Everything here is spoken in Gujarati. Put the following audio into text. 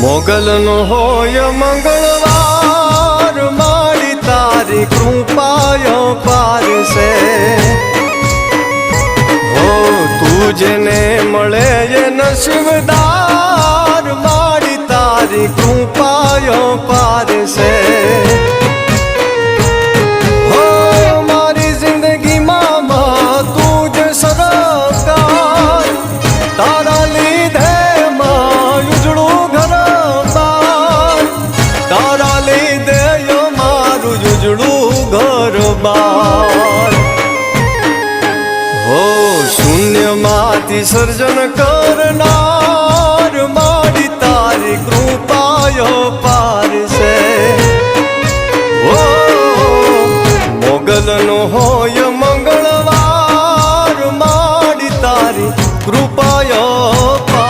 મોગલનો હોય મંગળવાર, મારી તારી કૃપાય પાર છે. હો તું જેને મળે એ નસીબદાર, મારી તારી કૃપાય પાર છે. હો મારી જિંદગીમાં તું જ સરકાર, તારા લીધે ઉજળું ઘર બાર, તારા લીધે મારું ઉજળું ઘર બાર. હો શૂન્યમાંથી સર્જન કરનાર,